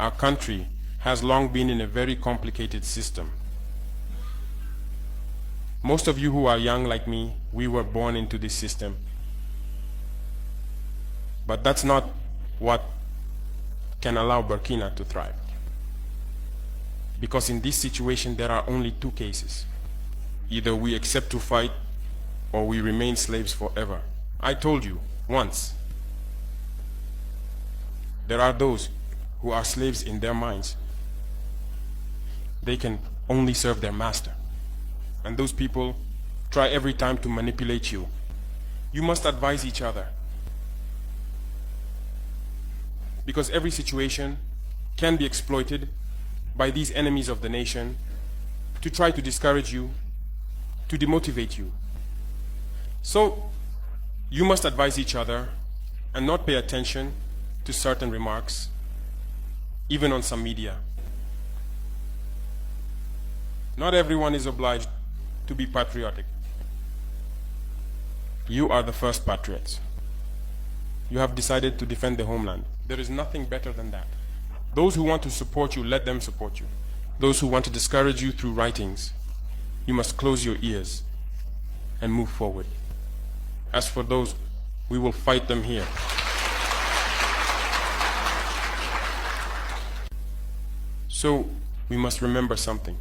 our country has long been in a very complicated system. Most of you who are young like me, we were born into this system. But that's not what can allow Burkina to thrive. Because in this situation, there are only two cases. Either we accept to fight, or we remain slaves forever. I told you once, there are those who are slaves in their minds. They can only serve their master. And those people try every time to manipulate you. You must advise each other. Because every situation can be exploited by these enemies of the nation to try to discourage you, to demotivate you. So you must advise each other and not pay attention to certain remarks, even on some media. Not everyone is obliged to be patriotic. You are the first patriots. You have decided to defend the homeland. There is nothing better than that. Those who want to support you, let them support you. Those who want to discourage you through writings, you must close your ears and move forward. As for those, we will fight them here. So, we must remember something.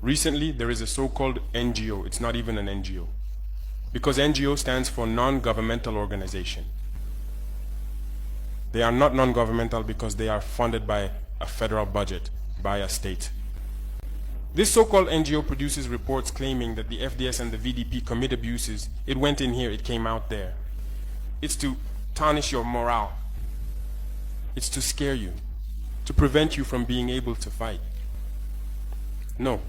Recently, there is a so-called NGO. It's not even an NGO. Because NGO stands for non-governmental organization. They are not non-governmental because they are funded by a federal budget, by a state. This so-called NGO produces reports claiming that the FDS and the VDP commit abuses. It went in here, it came out there. It's to tarnish your morale. It's to scare you, to prevent you from being able to fight. No.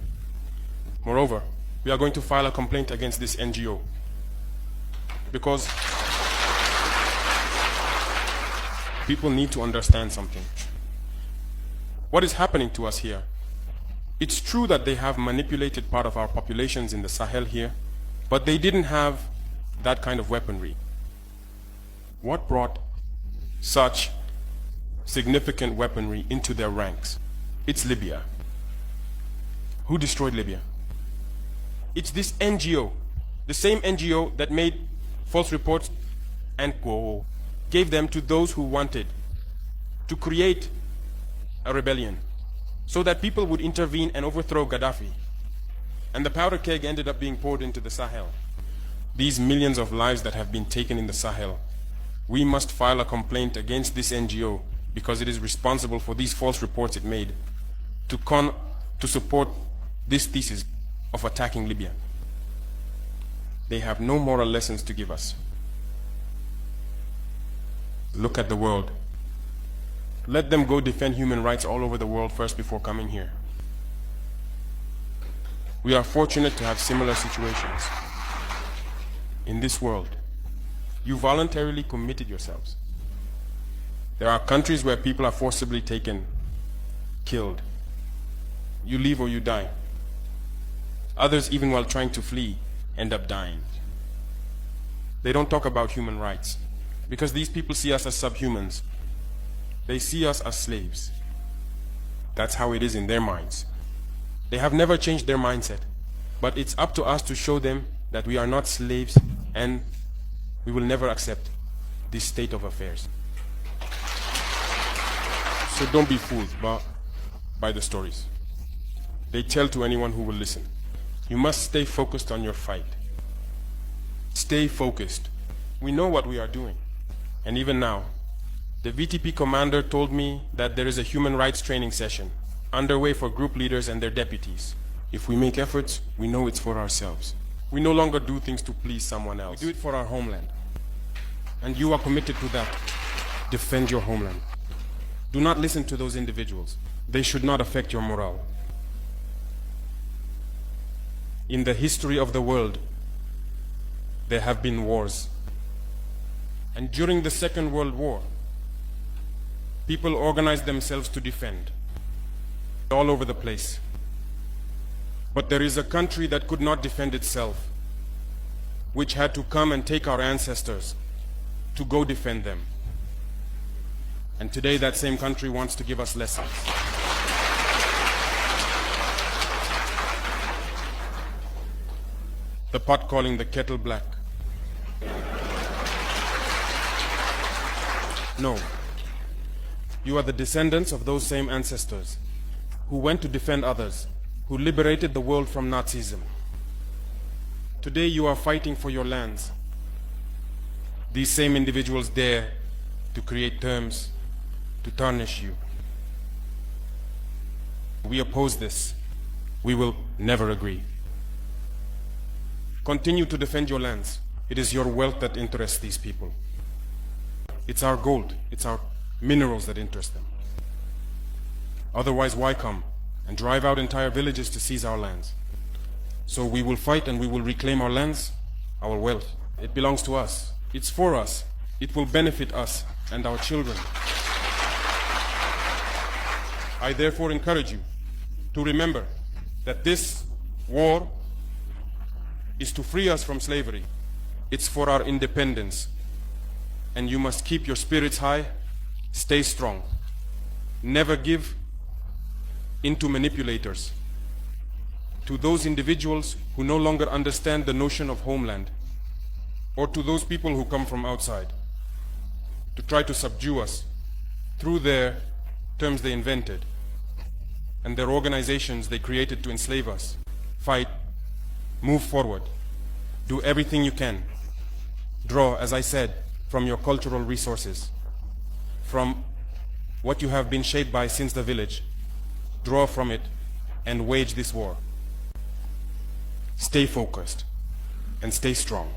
Moreover, we are going to file a complaint against this NGO because people need to understand something. What is happening to us here? It's true that they have manipulated part of our populations in the Sahel here, but they didn't have that kind of weaponry. What brought such significant weaponry into their ranks? It's Libya. Who destroyed Libya? It's this NGO, the same NGO that made false reports and gave them to those who wanted to create a rebellion so that people would intervene and overthrow Gaddafi. And the powder keg ended up being poured into the Sahel. These millions of lives that have been taken in the Sahel, we must file a complaint against this NGO because it is responsible for these false reports it made to support this thesis of attacking Libya. They have no moral lessons to give us. Look at the world. Let them go defend human rights all over the world first before coming here. We are fortunate to have similar situations. In this world, you voluntarily committed yourselves. There are countries where people are forcibly taken, killed. You leave or you die. Others, even while trying to flee, end up dying. They don't talk about human rights because these people see us as subhumans. They see us as slaves. That's how it is in their minds. They have never changed their mindset, but it's up to us to show them that we are not slaves and we will never accept this state of affairs. So don't be fooled by the stories. They tell to anyone who will listen. You must stay focused on your fight. Stay focused. We know what we are doing. And even now, the VTP commander told me that there is a human rights training session underway for group leaders and their deputies. If we make efforts, we know it's for ourselves. We no longer do things to please someone else. We do it for our homeland. And you are committed to that. Defend your homeland. Do not listen to those individuals. They should not affect your morale. In the history of the world, there have been wars. And during the Second World War, people organized themselves to defend all over the place. But there is a country that could not defend itself, which had to come and take our ancestors to go defend them. And today that same country wants to give us lessons. The pot calling the kettle black. No. You are the descendants of those same ancestors who went to defend others, who liberated the world from Nazism. Today you are fighting for your lands. These same individuals dare to create terms to tarnish you. We oppose this. We will never agree. Continue to defend your lands. It is your wealth that interests these people. It's our gold, it's our minerals that interest them. Otherwise, why come and drive out entire villages to seize our lands? So we will fight and we will reclaim our lands, our wealth. It belongs to us. It's for us. It will benefit us and our children. I therefore encourage you to remember that this war is to free us from slavery. It's for our independence. And you must keep your spirits high, stay strong. Never give in to manipulators, to those individuals who no longer understand the notion of homeland, or to those people who come from outside to try to subdue us through their terms they invented and their organizations they created to enslave us. Fight, move forward, do everything you can. Draw, as I said, from your cultural resources, from what you have been shaped by since the village. Draw from it and wage this war. Stay focused and stay strong.